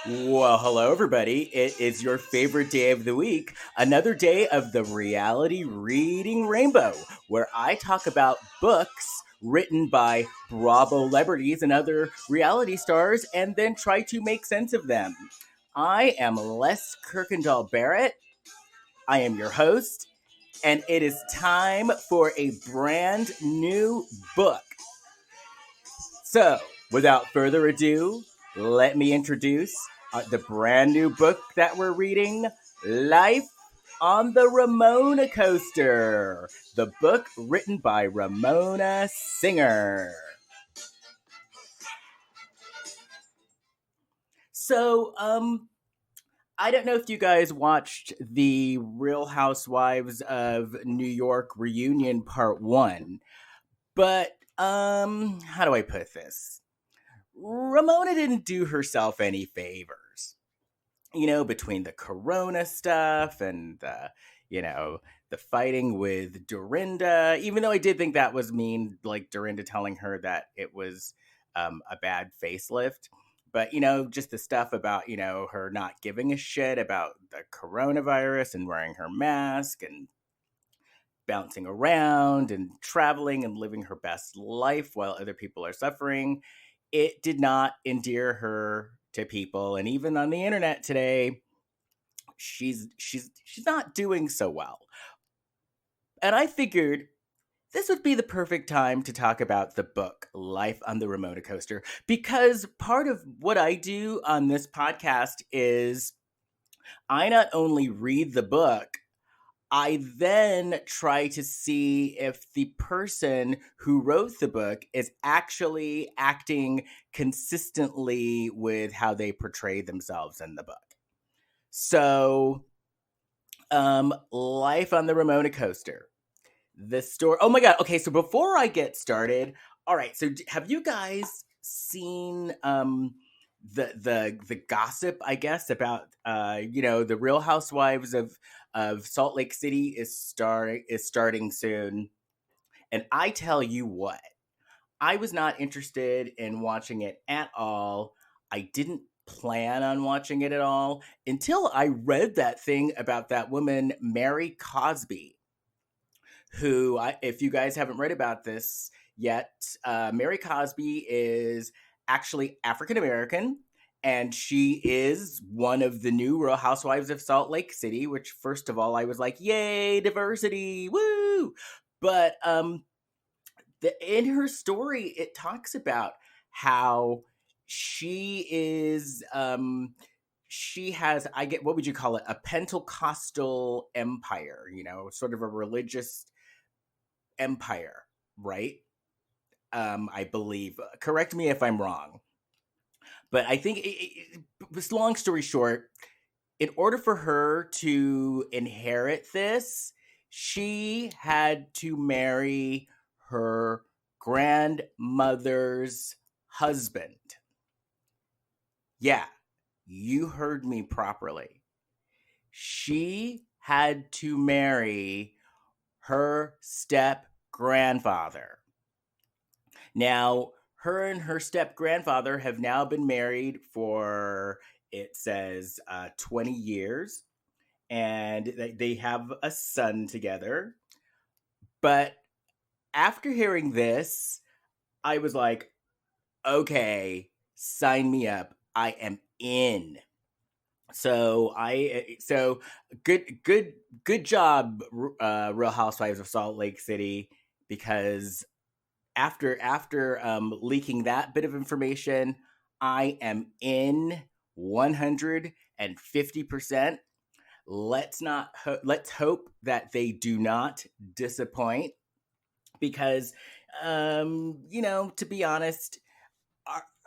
Well, hello, everybody. It is your favorite day of the week, another day of the reality reading rainbow, where I talk about books written by Bravo celebrities and other reality stars and then try to make sense of them. I am Les Kurkendaal-Barrett. I am your host, and it is time for a brand new book. So, without further ado, let me introduce the brand new book that we're reading, Life on the Ramona Coaster, the book written by Ramona Singer. So, I don't know if you guys watched the Real Housewives of New York reunion part 1, but how do I put this? Ramona didn't do herself any favors. Between the corona stuff and the fighting with Dorinda, even though I did think that was mean, like Dorinda telling her that it was a bad facelift. But, just the stuff about, her not giving a shit about the coronavirus and wearing her mask and bouncing around and traveling and living her best life while other people are suffering. It did not endear her to people, and even on the internet today, she's not doing so well. And I figured this would be the perfect time to talk about the book Life on the Ramona Coaster, because part of what I do on this podcast is I not only read the book, I then try to see if the person who wrote the book is actually acting consistently with how they portray themselves in the book. So, Life on the Ramona Coaster. The story. Oh my god. Okay, so before I get started, all right. So, have you guys seen the gossip? I guess about the Real Housewives of Salt Lake City is starting soon, and I tell you what, I was not interested in watching it at all. I didn't plan on watching it at all until I read that thing about that woman, Mary Cosby, who, if you guys haven't read about this yet, Mary Cosby is actually African American. And she is one of the new Real Housewives of Salt Lake City, which, first of all, I was like, yay, diversity, woo! But in her story, it talks about how she is she has, I get, what would you call it, a Pentecostal empire, sort of a religious empire, right? I believe. Correct me if I'm wrong, but I think this. Long story short, in order for her to inherit this, she had to marry her grandmother's husband. Yeah, you heard me properly. She had to marry her step grandfather. Now, her and her step grandfather have now been married for, it says, 20 years, and they have a son together. But after hearing this, I was like, okay, sign me up. I am in. So good job, Real Housewives of Salt Lake City, because after leaking that bit of information, I am in 150%. Let's hope that they do not disappoint, because to be honest,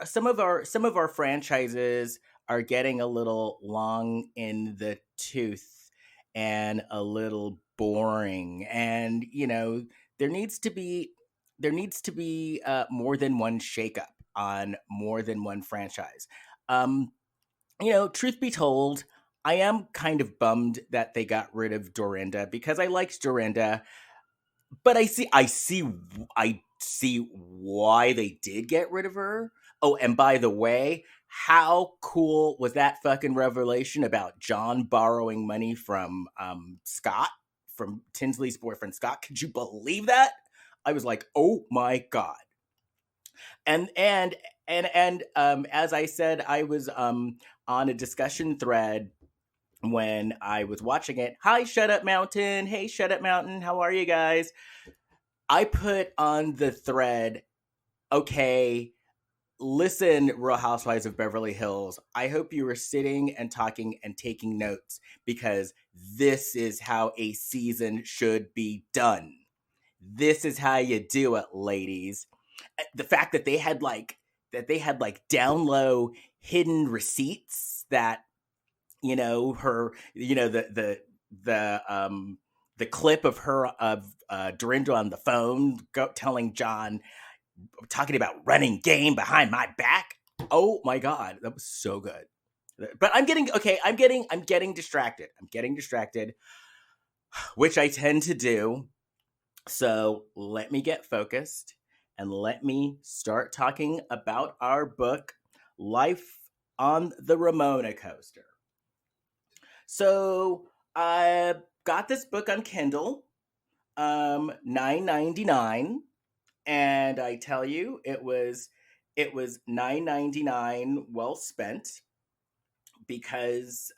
some of our franchises are getting a little long in the tooth and a little boring, and there needs to be more than one shakeup on more than one franchise. um Truth be told, I am kind of bummed that they got rid of Dorinda, because I liked Dorinda, but I see why they did get rid of her. Oh, and by the way, how cool was that fucking revelation about John borrowing money from Scott, from Tinsley's boyfriend Scott? Could you believe that? I was like, oh my god. And as I said, I was on a discussion thread when I was watching it. Hi, Shut Up Mountain. Hey, Shut Up Mountain. How are you guys? I put on the thread, okay, listen, Real Housewives of Beverly Hills. I hope you were sitting and talking and taking notes because this is how a season should be done. This is how you do it, ladies. The fact that they had like down low hidden receipts that her the clip of her of Dorinda on the phone telling John, talking about running game behind my back. Oh my god, that was so good. But I'm getting distracted. I'm getting distracted, which I tend to do. So let me get focused and let me start talking about our book, Life on the Ramona Coaster. So I got this book on Kindle, $9.99, and I tell you, it was $9.99 well spent because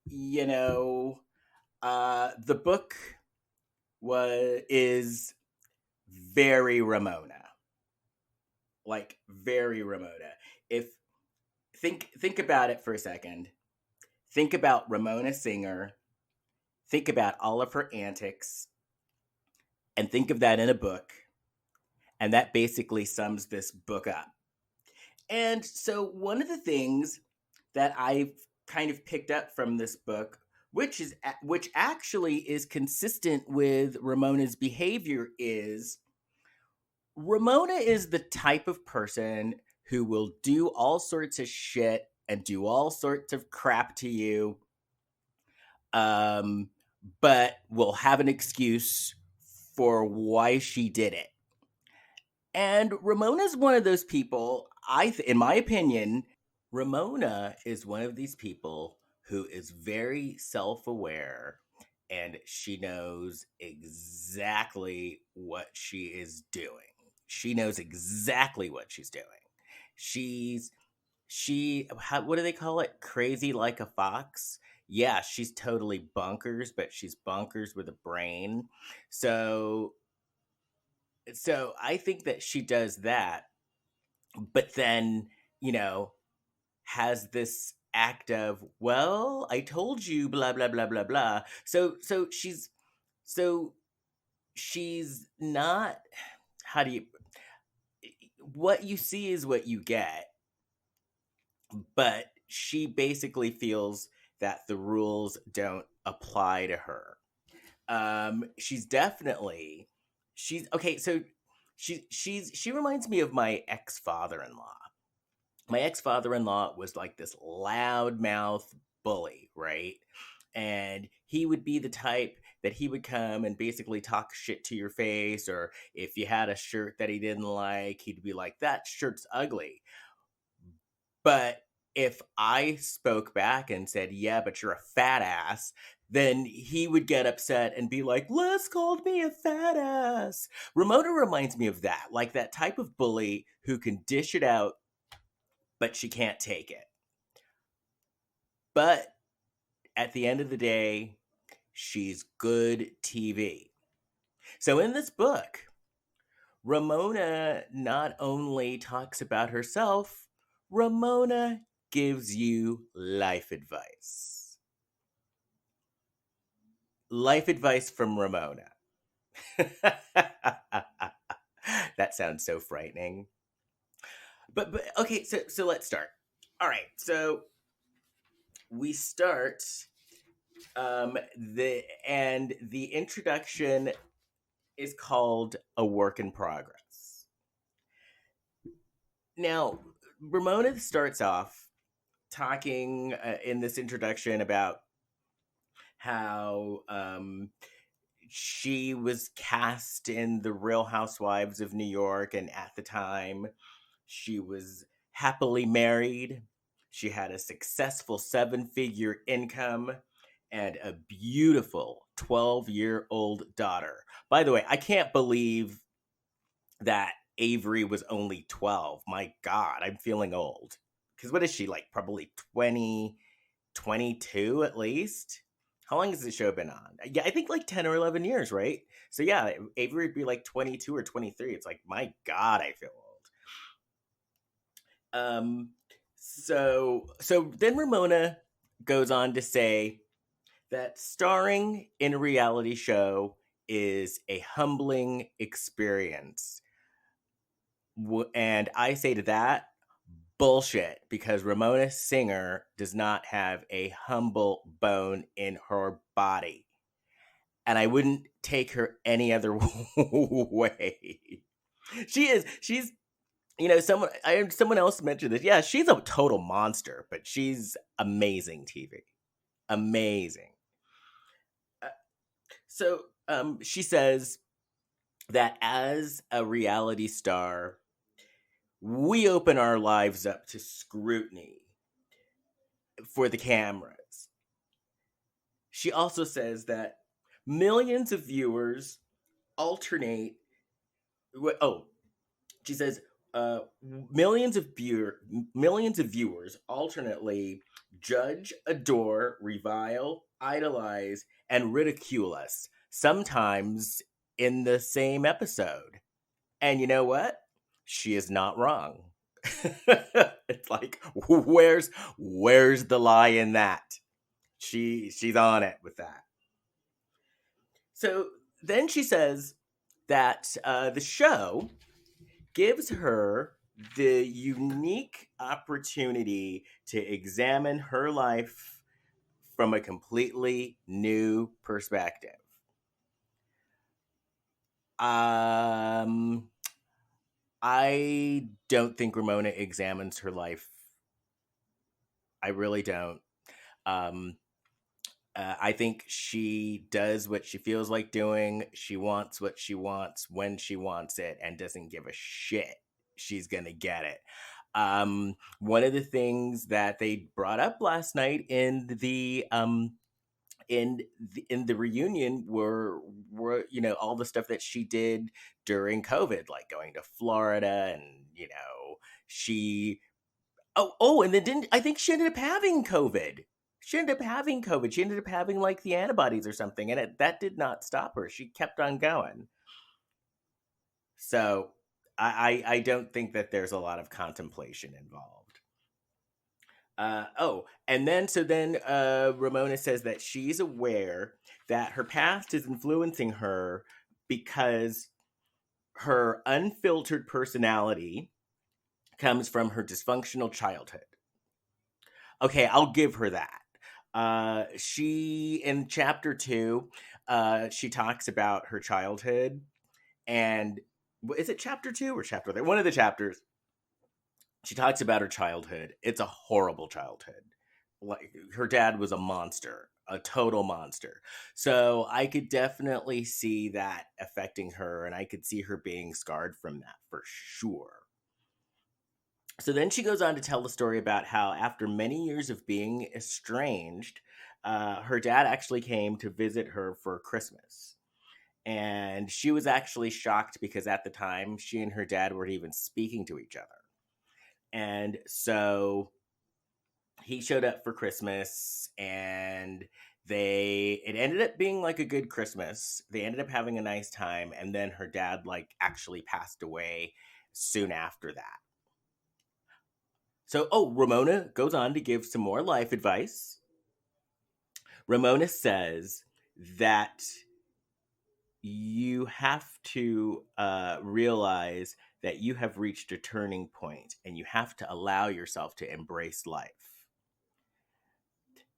you know the book is very Ramona, like very Ramona. If think about it for a second, think about Ramona Singer, think about all of her antics, and think of that in a book, and that basically sums this book up. And so one of the things that I've kind of picked up from this book, which actually is consistent with Ramona's behavior, is Ramona is the type of person who will do all sorts of shit and do all sorts of crap to you, um, but will have an excuse for why she did it. And Ramona's one of those people. In my opinion, Ramona is one of these people who is very self-aware, and she knows exactly what she is doing. She knows exactly what she's doing. She's what do they call it? Crazy like a fox. Yeah, she's totally bonkers, but she's bonkers with a brain. So I think that she does that, but then, you know, has this act of, well, I told you, blah blah blah blah blah. So she's not, how do you, what you see is what you get, but she basically feels that the rules don't apply to her. She's definitely, she's okay. So she reminds me of my ex father in law. My ex father in law was like this loudmouth bully, right? And he would be the type that he would come and basically talk shit to your face, or if you had a shirt that he didn't like, he'd be like, "That shirt's ugly." But if I spoke back and said, "Yeah, but you're a fat ass," then he would get upset and be like, "Les called me a fat ass." Ramona reminds me of that, like that type of bully who can dish it out, but she can't take it. But at the end of the day, she's good TV. So in this book, Ramona not only talks about herself, Ramona gives you life advice. Life advice from Ramona. That sounds so frightening. But okay, so let's start. All right, so we start the introduction is called A Work in Progress. Now, Ramona starts off talking in this introduction about how she was cast in the Real Housewives of New York, and at the time She was happily married. She had a successful 7-figure income and a beautiful 12-year-old daughter. By the way, I can't believe that Avery was only 12. My God, I'm feeling old. Because what is she, like probably 20, 22 at least? How long has the show been on? Yeah, I think like 10 or 11 years, right? So yeah, Avery would be like 22 or 23. It's like, my God, I feel old. So then Ramona goes on to say that starring in a reality show is a humbling experience. And I say to that, bullshit, because Ramona Singer does not have a humble bone in her body. And I wouldn't take her any other way. She's someone else mentioned this. Yeah, she's a total monster, but she's amazing TV. Amazing. Uh, she says that as a reality star, we open our lives up to scrutiny for the cameras. She also says that millions of viewers alternate. Oh, she says millions of viewers alternately judge, adore, revile, idolize, and ridicule us, sometimes in the same episode. And you know what? She is not wrong. It's like, where's the lie in that? She's on it with that. So then she says that the show gives her the unique opportunity to examine her life from a completely new perspective. Um, I don't think Ramona examines her life. I really don't. Um, I think she does what she feels like doing. She wants what she wants when she wants it and doesn't give a shit. She's going to get it. One of the things that they brought up last night in the reunion were all the stuff that she did during COVID, like going to Florida, and she and then didn't I think she ended up having COVID. She ended up having COVID. She ended up having like the antibodies or something, and that did not stop her. She kept on going. So I don't think that there's a lot of contemplation involved. And then Ramona says that she's aware that her past is influencing her because her unfiltered personality comes from her dysfunctional childhood. Okay, I'll give her that. She in chapter 2, she talks about her childhood, and is it chapter 2 or chapter 3? One of the chapters. She talks about her childhood. It's a horrible childhood. Like, her dad was a monster, a total monster. So I could definitely see that affecting her, and I could see her being scarred from that for sure. So then she goes on to tell the story about how, after many years of being estranged, her dad actually came to visit her for Christmas. And she was actually shocked because at the time, she and her dad weren't even speaking to each other. And so he showed up for Christmas, and it ended up being like a good Christmas. They ended up having a nice time, and then her dad like actually passed away soon after that. So, Ramona goes on to give some more life advice. Ramona says that you have to realize that you have reached a turning point and you have to allow yourself to embrace life.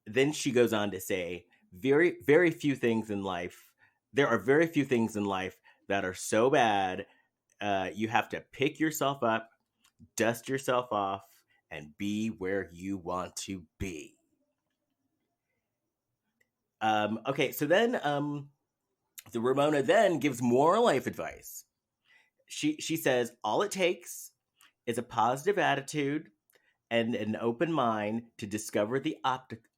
Then she goes on to say, very, very few things in life, there are very few things in life that are so bad, you have to pick yourself up, dust yourself off, and be where you want to be. Okay, so then the Ramona then gives more life advice. She says all it takes is a positive attitude and an open mind to discover the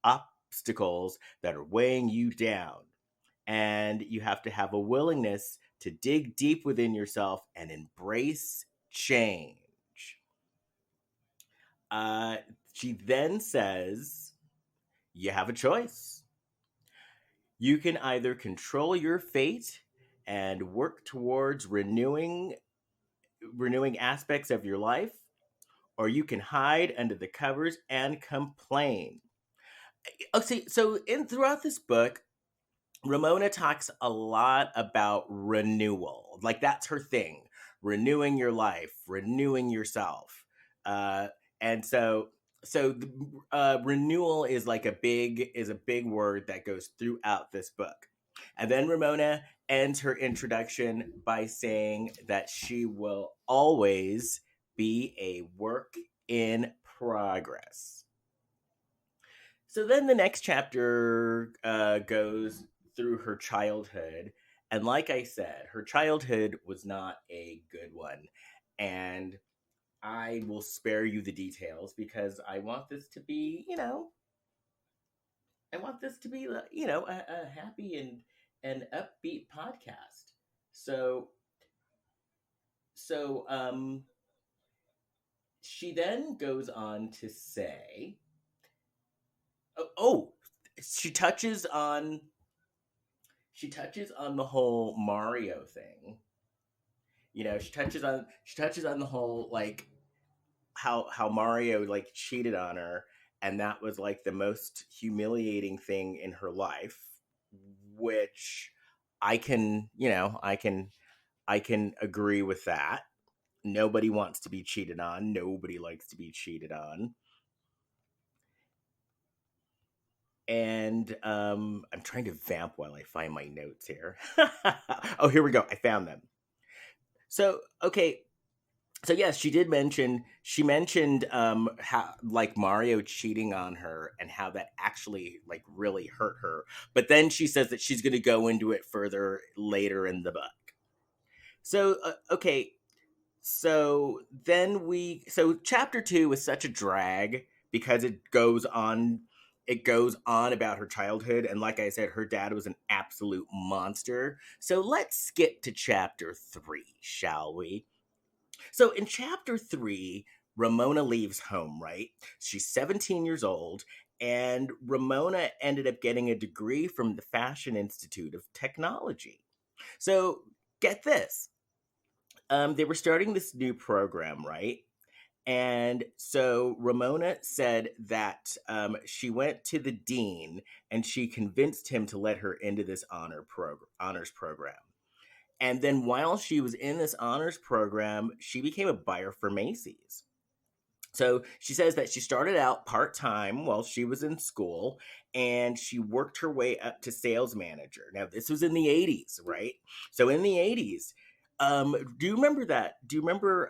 obstacles that are weighing you down. And you have to have a willingness to dig deep within yourself and embrace change. Uh, she then says, you have a choice. You can either control your fate and work towards renewing aspects of your life, or you can hide under the covers and complain. Okay, so in throughout this book, Ramona talks a lot about renewal. Like that's her thing. Renewing your life, renewing yourself. Uh and renewal is like a big word that goes throughout this book. And then Ramona ends her introduction by saying that she will always be a work in progress. So then the next chapter goes through her childhood. And like I said, her childhood was not a good one. And I will spare you the details because I want this to be, I want this to be, a happy and upbeat podcast. So, so she then goes on to say, oh, she touches on the whole Mario thing. She touches on the whole like how Mario like cheated on her, and that was like the most humiliating thing in her life, which I can agree with that. Nobody wants to be cheated on. Nobody likes to be cheated on. And I'm trying to vamp while I find my notes here. Oh, here we go. I found them. So, okay. So yes, she mentioned how like Mario cheating on her and how that actually like really hurt her. But then she says that she's going to go into it further later in the book. So okay, so chapter 2 is such a drag because it goes on about her childhood, and like I said, her dad was an absolute monster. So let's skip to chapter 3, shall we? So in chapter 3, Ramona leaves home, right? She's 17 years old, and Ramona ended up getting a degree from the Fashion Institute of Technology. So get this. They were starting this new program, right? And so Ramona said that she went to the dean and she convinced him to let her into this honors program. And then while she was in this honors program, she became a buyer for Macy's. So she says that she started out part time while she was in school and she worked her way up to sales manager. Now, this was in the 80s, right? So in the 80s, do you remember that? Do you remember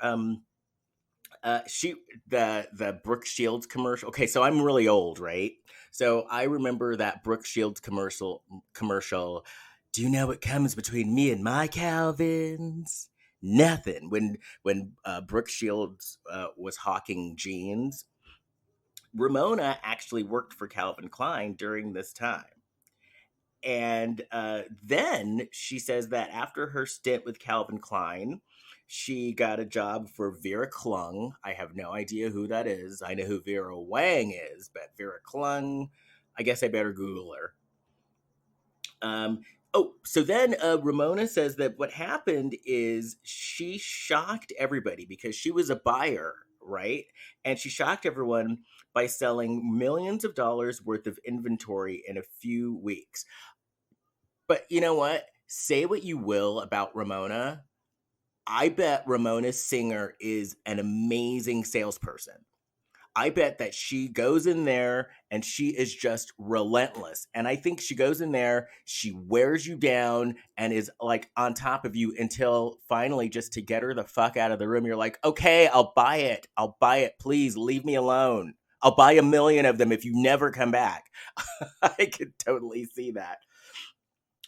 she the Brooke Shields commercial? Okay, so I'm really old, right? So I remember that Brooke Shields commercial. Do you know what comes between me and my Calvins? Nothing. When Brooke Shields was hawking jeans, Ramona actually worked for Calvin Klein during this time. And then she says that after her stint with Calvin Klein, she got a job for Vera Klung. I have no idea who that is. I know who Vera Wang is, but Vera Klung, I guess I better Google her. So then Ramona says that what happened is she shocked everybody because she was a buyer, right? And she shocked everyone by selling millions of dollars worth of inventory in a few weeks. But you know what? Say what you will about Ramona. I bet Ramona Singer is an amazing salesperson. I bet that she goes in there and she is just relentless. And I think she goes in there, she wears you down and is like on top of you until finally just to get her the fuck out of the room. You're like, okay, I'll buy it. I'll buy it. Please leave me alone. I'll buy a million of them if you never come back. I could totally see that.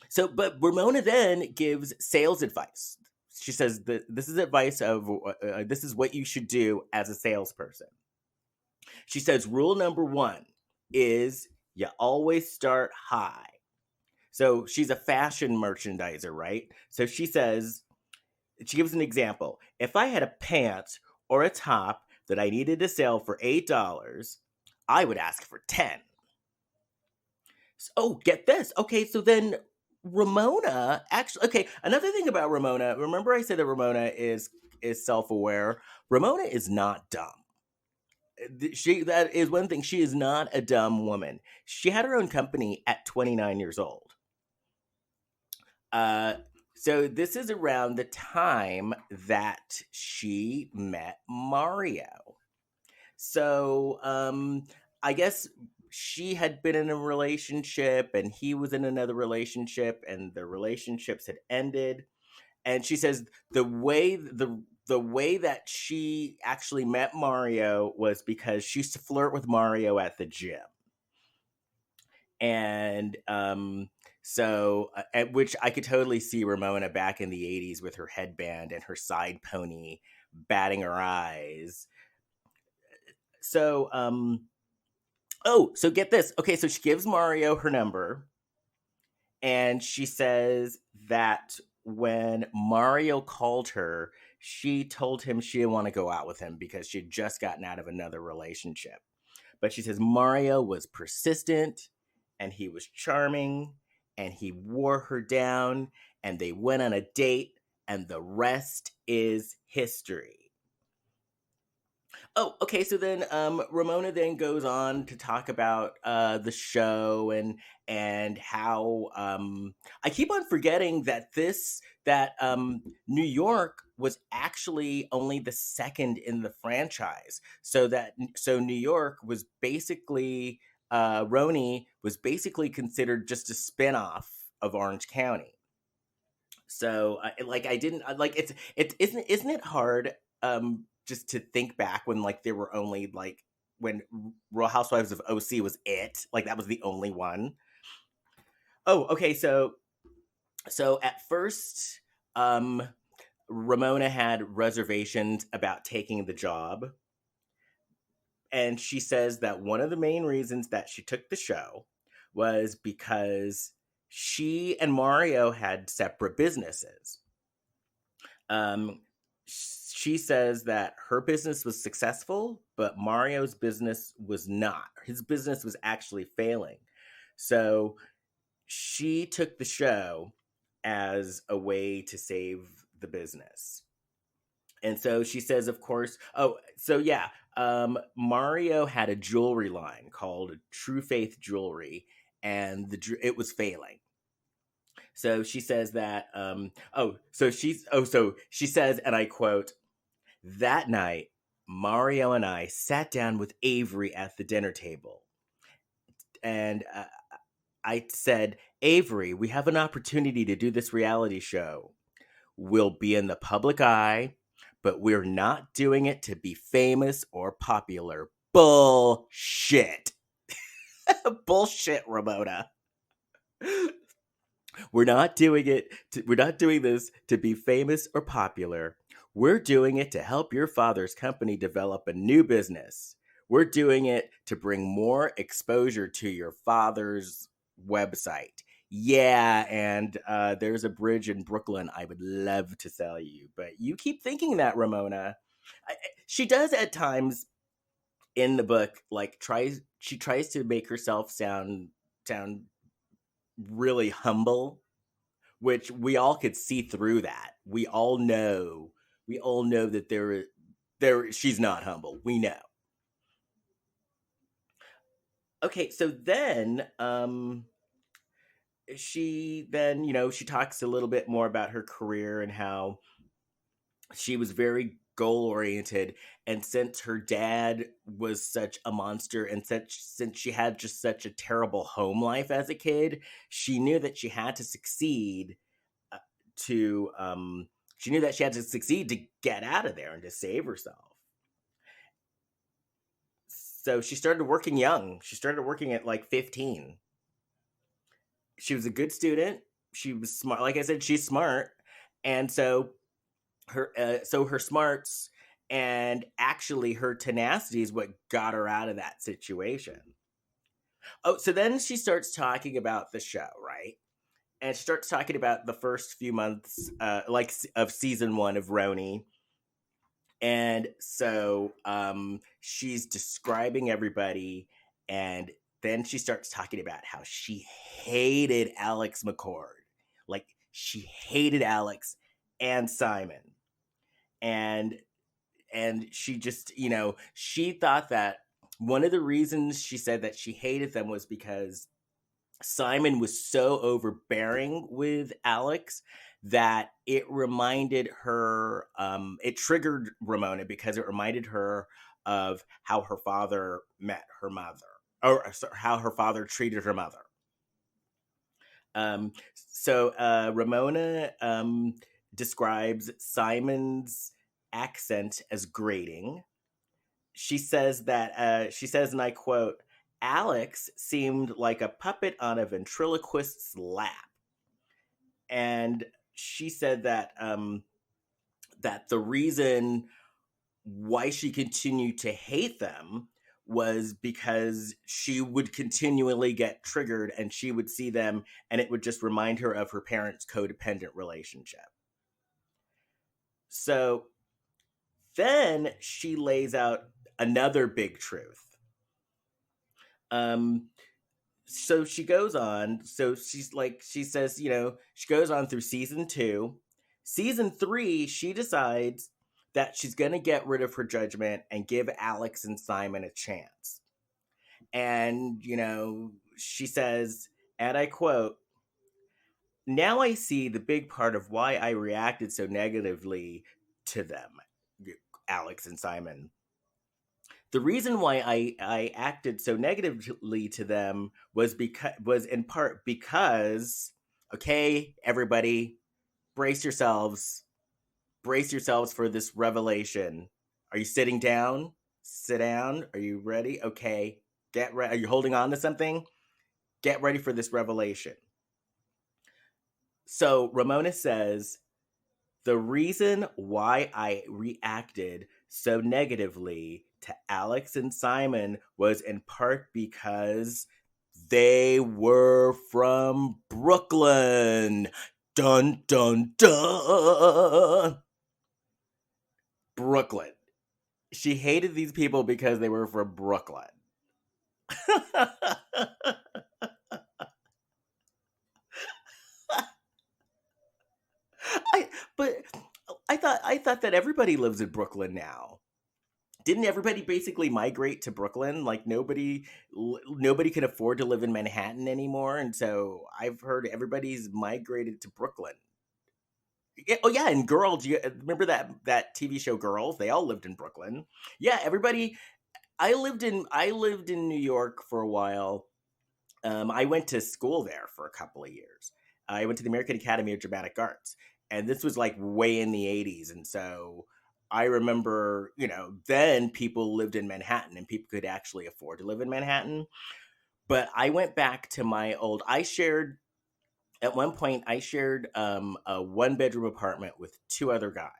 So, but Ramona then gives sales advice. she says that this is advice of this is what you should do as a salesperson. She says rule number one is you always start high. So she's a fashion merchandiser, right? So she gives an example. If I had a pant or a top that I needed to sell for $8, I would ask for 10. Oh, get this. Okay, so then Ramona actually, okay, another thing about Ramona, remember I said that Ramona is self-aware. Ramona is not dumb. She that is one thing. She is not a dumb woman. She had her own company at 29 years old. Uh so this is around the time that she met Mario. So, I guess she had been in a relationship and he was in another relationship and the relationships had ended. And she says the way that she actually met Mario was because she used to flirt with Mario at the gym. And at which I could totally see Ramona back in the 80s with her headband and her side pony batting her eyes. So oh, so get this. Okay, so she gives Mario her number, and she says that when Mario called her, she told him she didn't want to go out with him because she had just gotten out of another relationship. But she says Mario was persistent and he was charming and he wore her down and they went on a date and the rest is history. Oh, okay. So then, Ramona then goes on to talk about the show and how I keep on forgetting that New York was actually only the second in the franchise. So New York was basically Roni was basically considered just a spinoff of Orange County. So, like, I didn't like it isn't it hard just to think back when like there were only like when Real Housewives of OC was it like that was the only one. Oh, okay. So at first, um, Ramona had reservations about taking the job, and she says that one of the main reasons that she took the show was because she and Mario had separate businesses. Um, she says that her business was successful, but Mario's business was not. His business was actually failing. So she took the show as a way to save the business. And so she says, of course, oh, so yeah, Mario had a jewelry line called True Faith Jewelry, and it was failing. So she says that so she says, and I quote, that night Mario and I sat down with Avery at the dinner table, and I said, Avery, we have an opportunity to do this reality show. We'll be in the public eye, but we're not doing it to be famous or popular. Bullshit. Bullshit, Ramona. We're not doing this to be famous or popular. We're doing it to help your father's company develop a new business. We're doing it to bring more exposure to your father's website. Yeah, and there's a bridge in Brooklyn I would love to sell you, but you keep thinking that, Ramona. She does at times in the book she tries to make herself sound really humble, which we all could see through that. We all know that there she's not humble. We know. Okay, so then she talks a little bit more about her career and how she was very goal oriented, and since her dad was such a monster and since she had just such a terrible home life as a kid, she knew that she had to succeed uh, to she knew that she had to succeed to get out of there and to save herself. So she started working young. She started working at like 15. She was a good student. She was smart. Like I said, she's smart. And so her smarts and actually her tenacity is what got her out of that situation. Oh, so then she starts talking about the show, right? And she starts talking about the first few months, of season one of Roni. And so she's describing everybody, and then she starts talking about how she hated Alex McCord. Like, she hated Alex and Simon. And she just, she thought that one of the reasons she said that she hated them was because Simon was so overbearing with Alex that it triggered Ramona because it reminded her of how her father met her mother, or how her father treated her mother. Ramona describes Simon's accent as grating. She says, and I quote, Alex seemed like a puppet on a ventriloquist's lap. And she said that the reason why she continued to hate them was because she would continually get triggered and she would see them and it would just remind her of her parents' codependent relationship. So then she lays out another big truth. Um, so she goes on. So she says, she goes on through season two. Season three, she decides that she's going to get rid of her judgment and give Alex and Simon a chance. And, she says, and I quote, now I see the big part of why I reacted so negatively to them, Alex and Simon. The reason why I acted so negatively to them was in part because, okay, everybody, brace yourselves. Brace yourselves for this revelation. Are you sitting down? Sit down. Are you ready? Okay. Get ready. Are you holding on to something? Get ready for this revelation. So Ramona says, the reason why I reacted so negatively to Alex and Simon was in part because they were from Brooklyn. Dun, dun, dun. Brooklyn. She hated these people because they were from Brooklyn. I, but I thought that everybody lives in Brooklyn now. Didn't everybody basically migrate to Brooklyn? Like nobody can afford to live in Manhattan anymore, and so I've heard everybody's migrated to Brooklyn. Yeah, oh yeah, and Girls, you remember that TV show Girls? They all lived in Brooklyn. Yeah, everybody. I lived in New York for a while. I went to school there for a couple of years. I went to the American Academy of Dramatic Arts, and this was like way in the '80s, and so I remember, then people lived in Manhattan, and people could actually afford to live in Manhattan. But I went back to my old. I shared at one point. I shared a one-bedroom apartment with two other guys,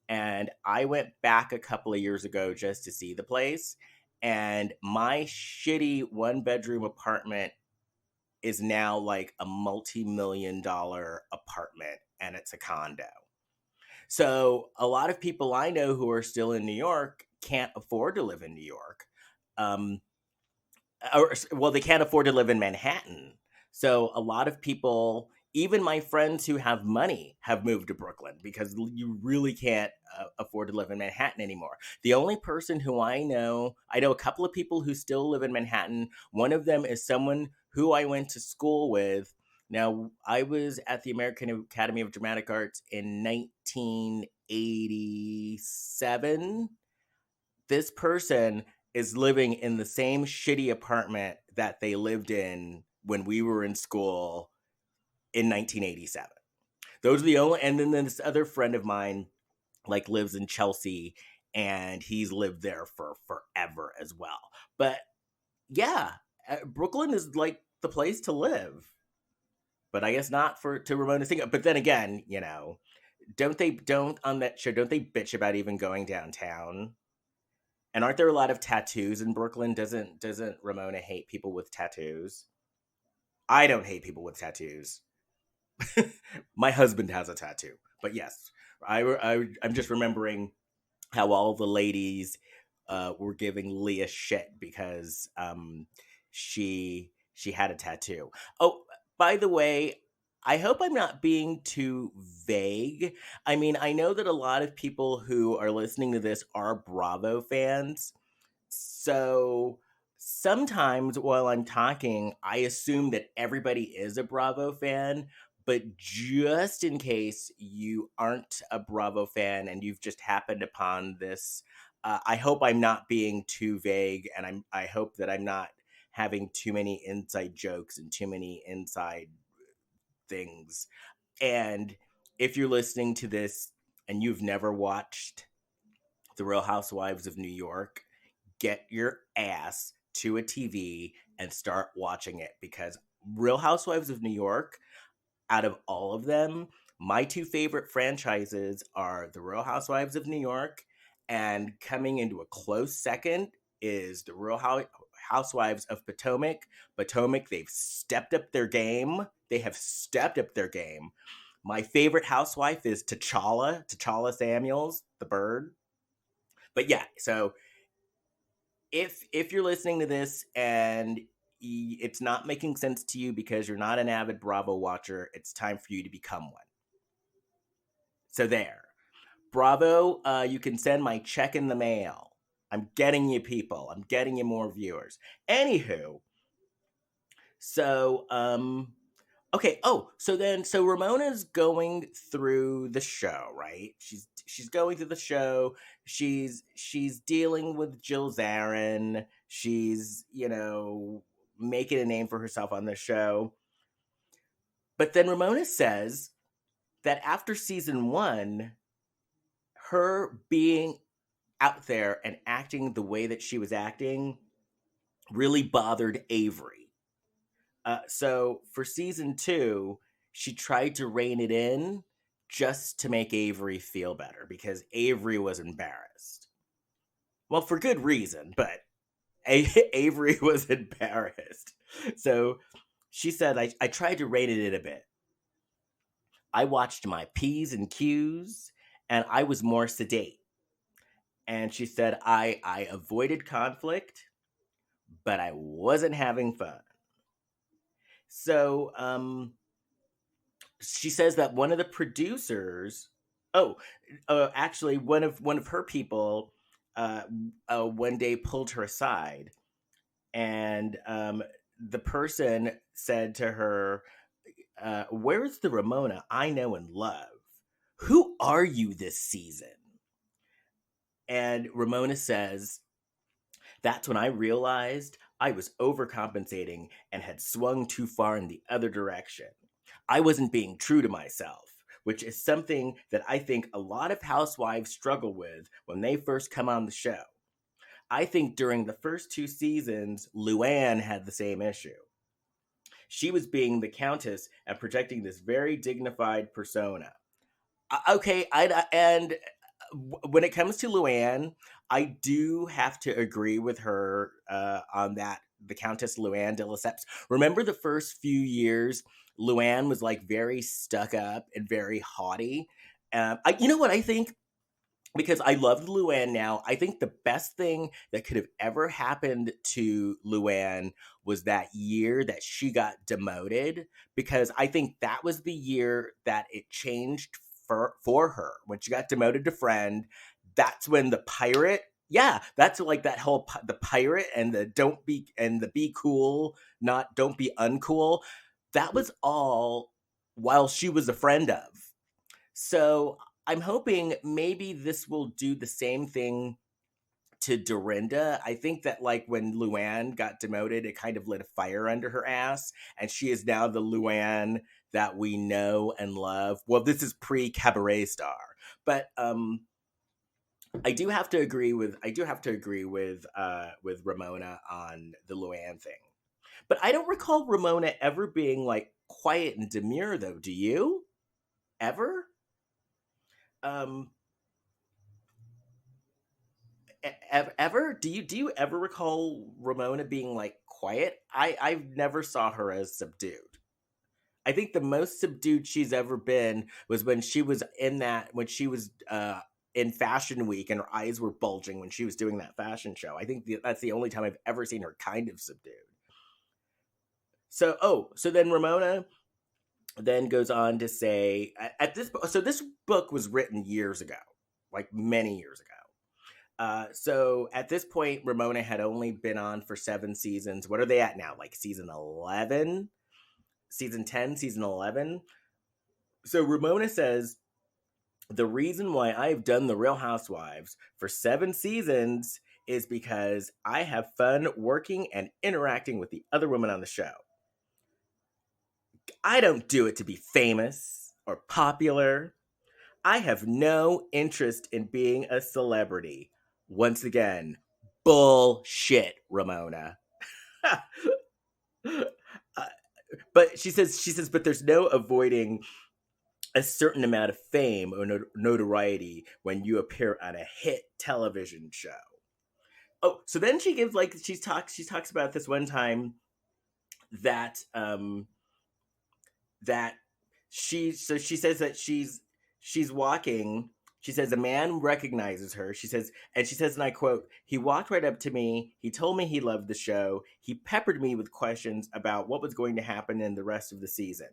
and I went back a couple of years ago just to see the place. And my shitty one-bedroom apartment is now like a multi-million dollar apartment and it's a condo. So a lot of people I know who are still in New York can't afford to live in New York. Um, or well, they can't afford to live in Manhattan. So a lot of people, even my friends who have money, have moved to Brooklyn because you really can't afford to live in Manhattan anymore. The only person who I know a couple of people who still live in Manhattan. One of them is someone who I went to school with. Now, I was at the American Academy of Dramatic Arts in 1987. This person is living in the same shitty apartment that they lived in when we were in school in 1987. Those are the only, and then this other friend of mine like lives in Chelsea and he's lived there for forever as well. But yeah, Brooklyn is like the place to live. But I guess not to Ramona Singer. But then again, don't on that show, don't they bitch about even going downtown? And aren't there a lot of tattoos in Brooklyn? Doesn't Ramona hate people with tattoos? I don't hate people with tattoos. My husband has a tattoo, but yes, I'm just remembering how all the ladies were giving Leah shit because she had a tattoo. Oh, by the way, I hope I'm not being too vague. I mean, I know that a lot of people who are listening to this are Bravo fans, so sometimes while I'm talking, I assume that everybody is a Bravo fan. But just in case you aren't a Bravo fan and you've just happened upon this, I hope I'm not being too vague, and I hope that I'm not having too many inside jokes and too many inside things. And if you're listening to this and you've never watched The Real Housewives of New York, get your ass to a TV and start watching it, because Real Housewives of New York, out of all of them, my two favorite franchises are The Real Housewives of New York, and coming into a close second is The Real Housewives of Potomac. Potomac, they've stepped up their game. They have stepped up their game. My favorite housewife is T'Challa Samuels, the bird. But yeah, so if you're listening to this and it's not making sense to you because you're not an avid Bravo watcher, it's time for you to become one. So there. Bravo, you can send my check in the mail. I'm getting you people. I'm getting you more viewers. Anywho, so okay, so Ramona's going through the show, right? She's going through the show. She's dealing with Jill Zarin. She's, making a name for herself on the show. But then Ramona says that after season 1, her being out there and acting the way that she was acting really bothered Avery. So for season 2, she tried to rein it in just to make Avery feel better because Avery was embarrassed. Well, for good reason, but Avery was embarrassed. So she said, I tried to rein it in a bit. I watched my P's and Q's and I was more sedate. And she said, I avoided conflict, but I wasn't having fun. So she says that one of the producers, oh, actually, one of her people, one day pulled her aside, and the person said to her, "Where's the Ramona I know and love? Who are you this season?" And Ramona says, "That's when I realized I was overcompensating and had swung too far in the other direction. I wasn't being true to myself," which is something that I think a lot of housewives struggle with when they first come on the show. I think during the first 2 seasons, Luann had the same issue. She was being the countess and projecting this very dignified persona. Okay, and when it comes to Luann, I do have to agree with her on that. The Countess Luann de Lesseps. Remember the first few years, Luann was like very stuck up and very haughty. You know what I think? Because I love Luann now, I think the best thing that could have ever happened to Luann was that year that she got demoted, because I think that was the year that it changed for her. When she got demoted to friend, that's when the pirate, yeah, that's like that whole the pirate and the don't be and the be cool, not don't be uncool. That was all while she was a friend of. So I'm hoping maybe this will do the same thing to Dorinda. I think that like when Luann got demoted, it kind of lit a fire under her ass, and she is now the Luann that we know and love. Well, this is pre Cabaret Star, but I do have to agree with Ramona on the Luann thing. But I don't recall Ramona ever being like quiet and demure, though. Do you ever? um ever do you ever recall Ramona being like quiet? I never saw her as subdued. I think the most subdued she's ever been was when she was when she was in Fashion Week and her eyes were bulging when she was doing that fashion show. I think that's the only time I've ever seen her kind of subdued. So then Ramona then goes on to say at this so this book was written years ago, like many years ago. So at this point, Ramona had only been on for 7 seasons. What are they at now? Like season 11, season 10, season 11. So Ramona says the reason why I've done The Real Housewives for 7 seasons is because I have fun working and interacting with the other women on the show. I don't do it to be famous or popular. I have no interest in being a celebrity. Once again, bullshit, Ramona. But she says, but there's no avoiding a certain amount of fame or notoriety when you appear on a hit television show. Oh, so then she gives like she talks about this one time that that she says that she's walking. She says a man recognizes her. She says, and I quote, "He walked right up to me. He told me he loved the show. He peppered me with questions about what was going to happen in the rest of the season.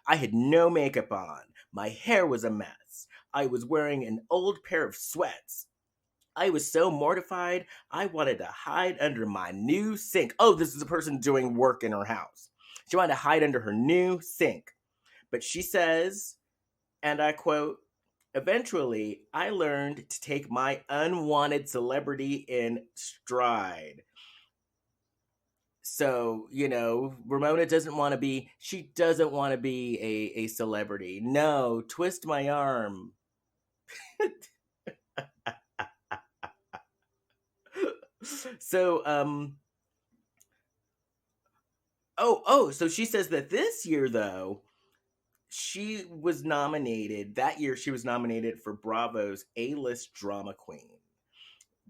I had no makeup on. My hair was a mess. I was wearing an old pair of sweats. I was so mortified, I wanted to hide under my new sink." Oh, this is a person doing work in her house. She wanted to hide under her new sink. But she says, and I quote, "Eventually, I learned to take my unwanted celebrity in stride." So, Ramona doesn't want to be a celebrity. No, twist my arm. So, so she says that this year, though, that year she was nominated for Bravo's A-list drama queen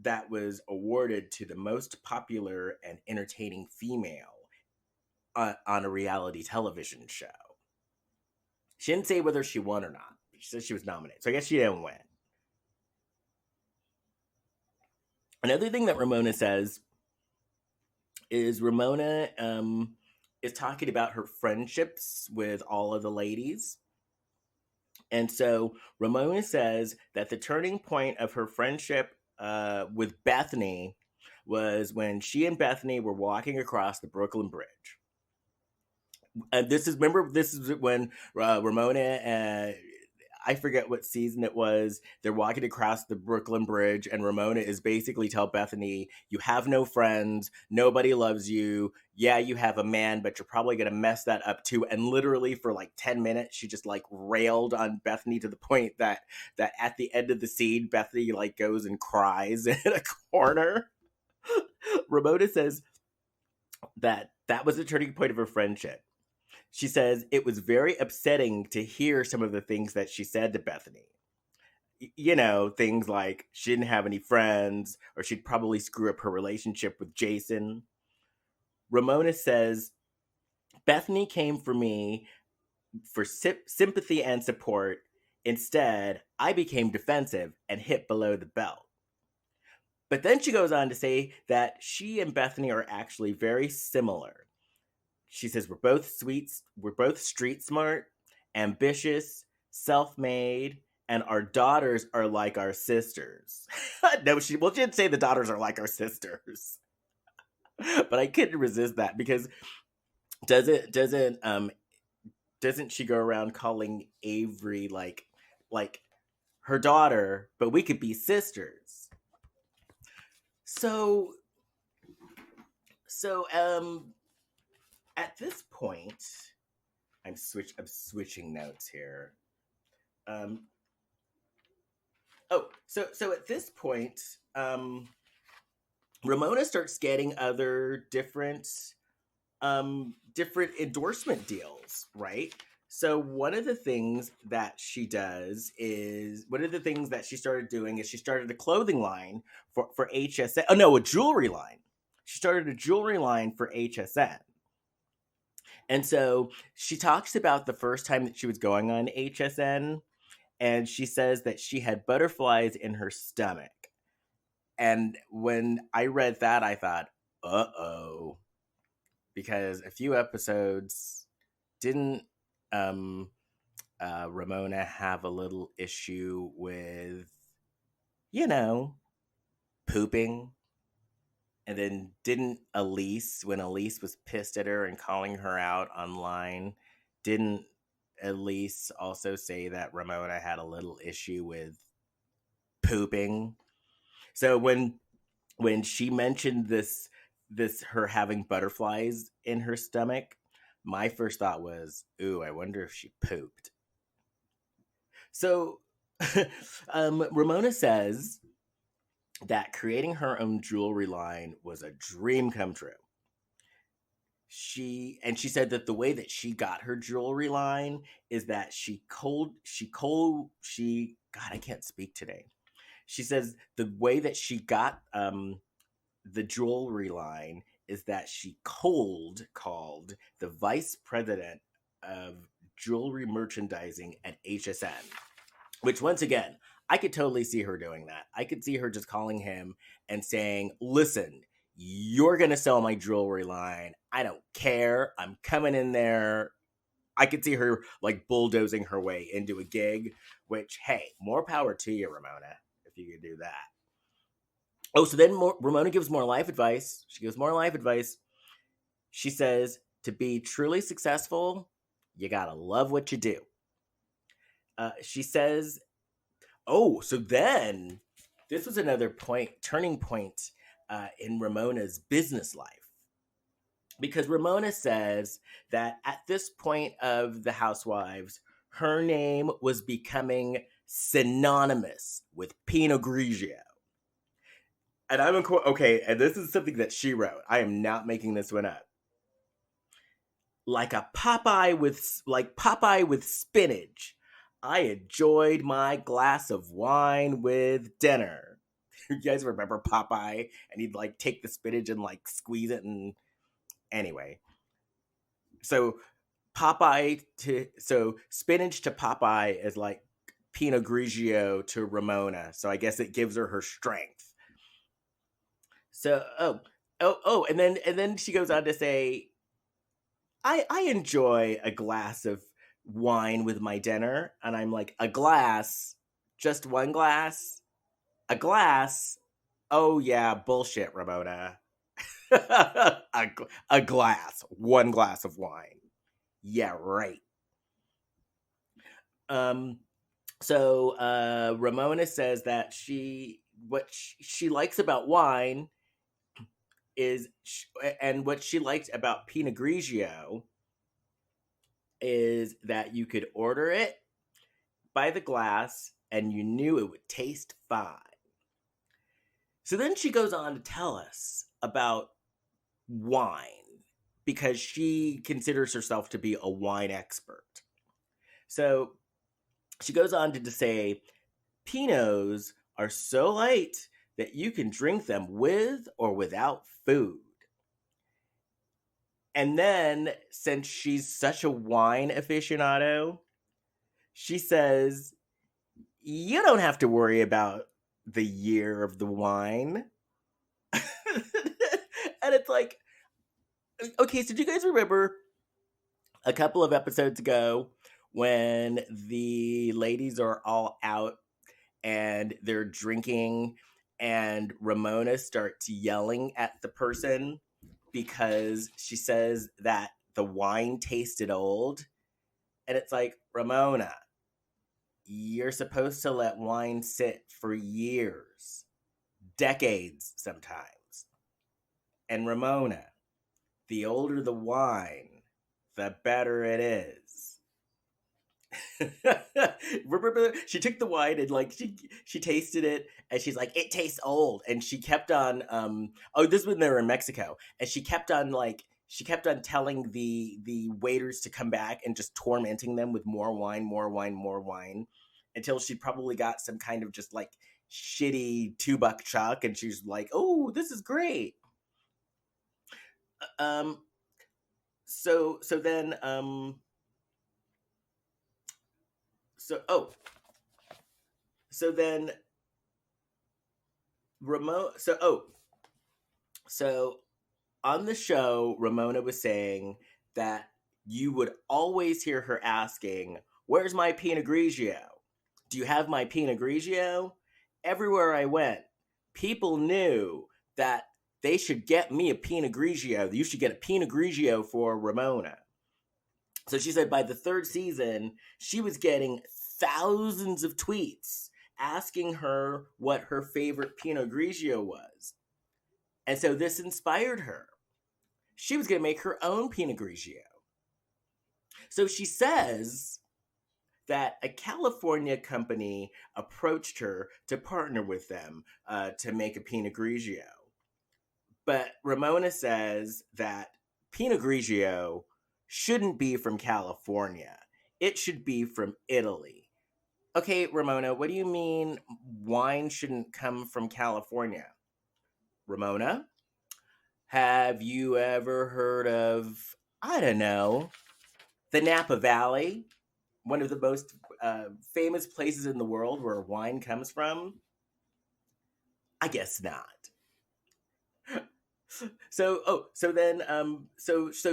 that was awarded to the most popular and entertaining female on a reality television show. She didn't say whether she won or not. She said she was nominated, so I guess she didn't win. Another thing that Ramona says is Ramona is talking about her friendships with all of the ladies. And so Ramona says that the turning point of her friendship with Bethany was when she and Bethany were walking across the Brooklyn Bridge. And this is when Ramona, I forget what season it was. They're walking across the Brooklyn Bridge, and Ramona is basically tell Bethany, "You have no friends. Nobody loves you. Yeah, you have a man, but you're probably gonna mess that up too." And literally for like 10 minutes, she just like railed on Bethany to the point that at the end of the scene, Bethany like goes and cries in a corner. Ramona says that was the turning point of her friendship. She says it was very upsetting to hear some of the things that she said to Bethany. Things like she didn't have any friends or she'd probably screw up her relationship with Jason. Ramona says, "Bethany came for me for sympathy and support. Instead, I became defensive and hit below the belt." But then she goes on to say that she and Bethany are actually very similar. She says we're both street smart, ambitious, self-made, and our daughters are like our sisters. No, she didn't say the daughters are like our sisters. But I couldn't resist that because doesn't she go around calling Avery like her daughter, but we could be sisters. So at this point, I'm switching notes here. So at this point, Ramona starts getting other different endorsement deals, right? So one of the things that she does is one of the things that she started doing is she started a clothing line for HSN. Oh no, a jewelry line. She started a jewelry line for HSN. And so she talks about the first time that she was going on HSN, and she says that she had butterflies in her stomach. And when I read that, I thought, uh-oh, because a few episodes didn't um Ramona have a little issue with, you know, pooping. And then didn't Elise, when Elise was pissed at her and calling her out online, didn't Elise also say that Ramona had a little issue with pooping? So when she mentioned this her having butterflies in her stomach, my first thought was, ooh, I wonder if she pooped. So Ramona says that creating her own jewelry line was a dream come true. She said that the way that she got her jewelry line is that she God, I can't speak today. She says the way that she got the jewelry line is that she cold called the vice president of jewelry merchandising at HSN, which once again, I could totally see her doing that. I could see her just calling him and saying, listen, you're going to sell my jewelry line. I don't care. I'm coming in there. I could see her like bulldozing her way into a gig, which, hey, more power to you, Ramona, if you could do that. Oh, so then Ramona gives more life advice. She gives more life advice. She says, to be truly successful, you got to love what you do. She says, oh, so then this was another turning point in Ramona's business life. Because Ramona says that at this point of the Housewives, her name was becoming synonymous with Pinot Grigio. And I'm okay, and this is something that she wrote. I am not making this one up. Like Popeye with spinach. I enjoyed my glass of wine with dinner. You guys remember Popeye? And he'd like take the spinach and like squeeze it, and anyway. So spinach to Popeye is like Pinot Grigio to Ramona. So I guess it gives her strength. So and then she goes on to say, I enjoy a glass of wine with my dinner, and I'm like, a glass, just one glass, a glass. Oh yeah, bullshit, Ramona. a glass, one glass of wine. Yeah, right. Um, so Ramona says that what she likes about wine is, and what she liked about Pinot Grigio is that you could order it by the glass and you knew it would taste fine. So then she goes on to tell us about wine because she considers herself to be a wine expert. So she goes on to say, Pinots are so light that you can drink them with or without food. And then, since she's such a wine aficionado, she says, you don't have to worry about the year of the wine. And it's like, okay, so do you guys remember a couple of episodes ago when the ladies are all out and they're drinking and Ramona starts yelling at the person because she says that the wine tasted old? And it's like, Ramona, you're supposed to let wine sit for years, decades sometimes. And Ramona, the older the wine, the better it is. Remember, she took the wine and like she tasted it and she's like, it tastes old. And she kept on this was when they were in Mexico, and she kept on like she kept on telling the waiters to come back and just tormenting them with more wine, more wine, more wine, until she probably got some kind of just like shitty $2 chuck, and she's like, "Oh, this is great." Um, so then so oh so then Ramona so on the show, Ramona was saying that you would always hear her asking, "Where's my Pinot Grigio? Do you have my Pinot Grigio?" Everywhere I went, people knew that they should get me a Pinot Grigio. You should get a Pinot Grigio for Ramona. So she said by the third season, she was getting thousands of tweets asking her what her favorite Pinot Grigio was. And so this inspired her. She was going to make her own Pinot Grigio. So she says that a California company approached her to partner with them to make a Pinot Grigio. But Ramona says that Pinot Grigio shouldn't be from California. It should be from Italy. Okay, Ramona, what do you mean wine shouldn't come from California? Ramona, have you ever heard of, I don't know, the Napa Valley? One of the most famous places in the world where wine comes from? I guess not. So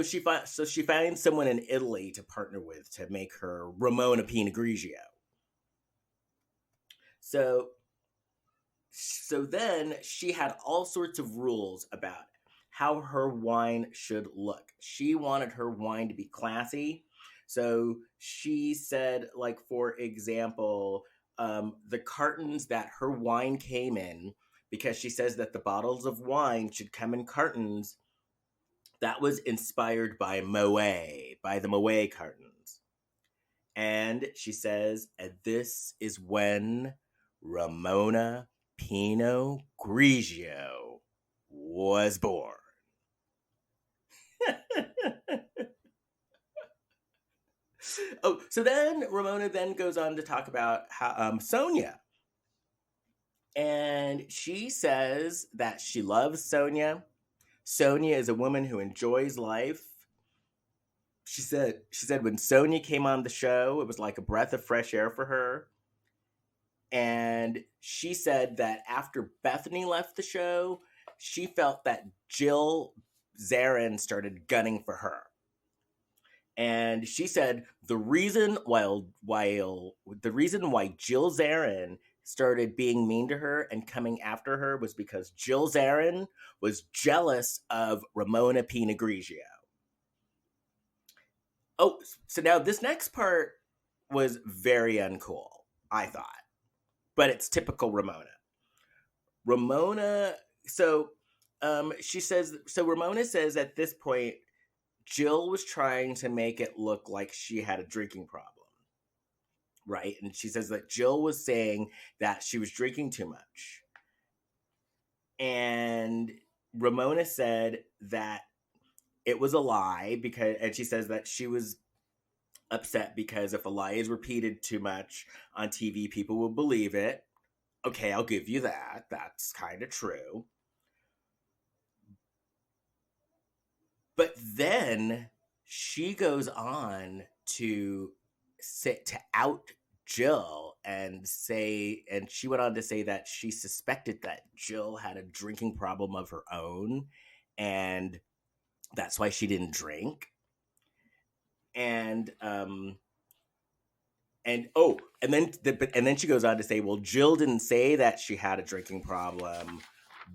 she finds someone in Italy to partner with to make her Ramona Pinot Grigio. So then she had all sorts of rules about how her wine should look. She wanted her wine to be classy. So she said, like, for example, the cartons that her wine came in, because she says that the bottles of wine should come in cartons, that was inspired by Moet, by the Moet cartons. And she says, and this is when Ramona Pinot Grigio was born. Oh, so then Ramona then goes on to talk about how, Sonia. And she says that she loves Sonia. Sonia is a woman who enjoys life. She said when Sonia came on the show, it was like a breath of fresh air for her. And she said that after Bethany left the show, she felt that Jill Zarin started gunning for her. And she said the reason why Jill Zarin started being mean to her and coming after her was because Jill Zarin was jealous of Ramona Pinot Grigio. Oh, so now this next part was very uncool, I thought. But it's typical Ramona. Ramona Ramona says at this point Jill was trying to make it look like she had a drinking problem, right? And she says that Jill was saying that she was drinking too much. And Ramona said that it was a lie and she says that she was upset because if a lie is repeated too much on TV, people will believe it. Okay, I'll give you that. That's kind of true. But then she goes on to out Jill and she went on to say that she suspected that Jill had a drinking problem of her own, and that's why she didn't drink. And then she goes on to say, well, Jill didn't say that she had a drinking problem,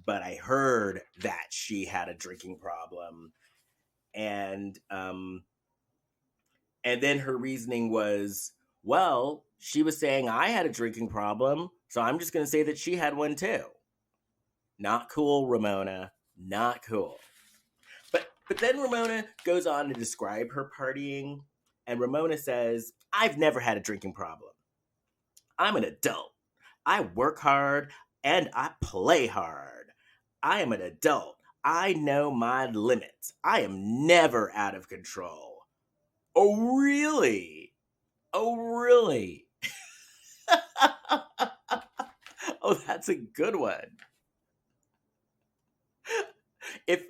but I heard that she had a drinking problem. And then her reasoning was, well, she was saying I had a drinking problem, so I'm just going to say that she had one too. Not cool, Ramona. Not cool. But then Ramona goes on to describe her partying, and Ramona says, I've never had a drinking problem. I'm an adult. I work hard and I play hard. I am an adult. I know my limits. I am never out of control. Oh, really? Oh, really? Oh, that's a good one. If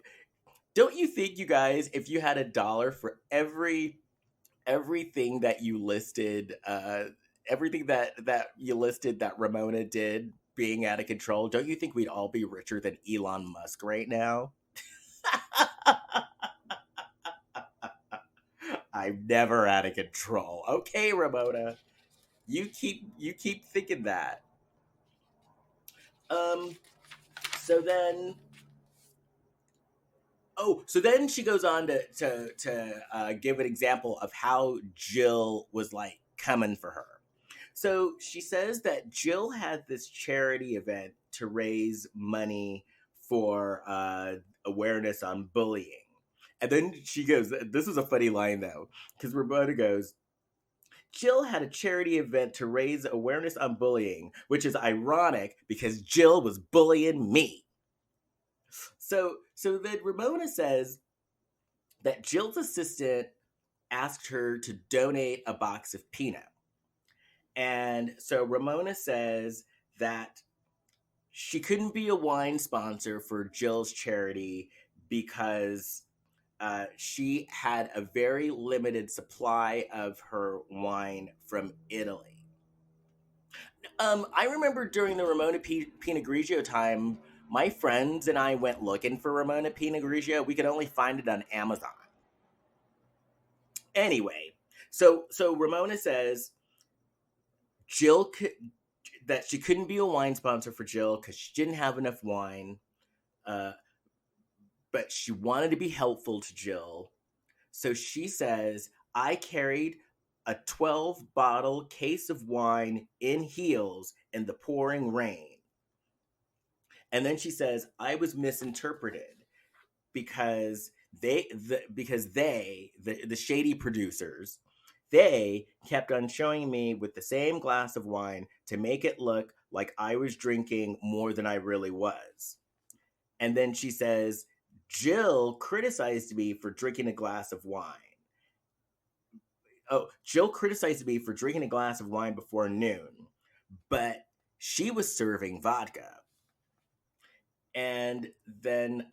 don't you think, you guys, if you had $1 for everything that you listed, everything that you listed that Ramona did being out of control, don't you think we'd all be richer than Elon Musk right now? I'm never out of control. Okay, Ramona, you keep thinking that. Um. So then, so then she goes on to give an example of how Jill was like coming for her. So she says that Jill had this charity event to raise money for awareness on bullying. And then she goes, this is a funny line though, because Ramona goes, Jill had a charity event to raise awareness on bullying, which is ironic because Jill was bullying me. So then Ramona says that Jill's assistant asked her to donate a box of peanut. And so Ramona says that she couldn't be a wine sponsor for Jill's charity because she had a very limited supply of her wine from Italy. I remember during the Ramona Pinot Grigio time, my friends and I went looking for Ramona Pinot Grigio. We could only find it on Amazon. Anyway, so Ramona says Jill could, that she couldn't be a wine sponsor for Jill because she didn't have enough wine, uh, but she wanted to be helpful to Jill. So she says, I carried a 12-bottle case of wine in heels in the pouring rain. And then she says, I was misinterpreted because the shady producers, they kept on showing me with the same glass of wine to make it look like I was drinking more than I really was. And then she says, Jill criticized me for drinking a glass of wine. Oh, Jill criticized me for drinking a glass of wine before noon, but she was serving vodka. And then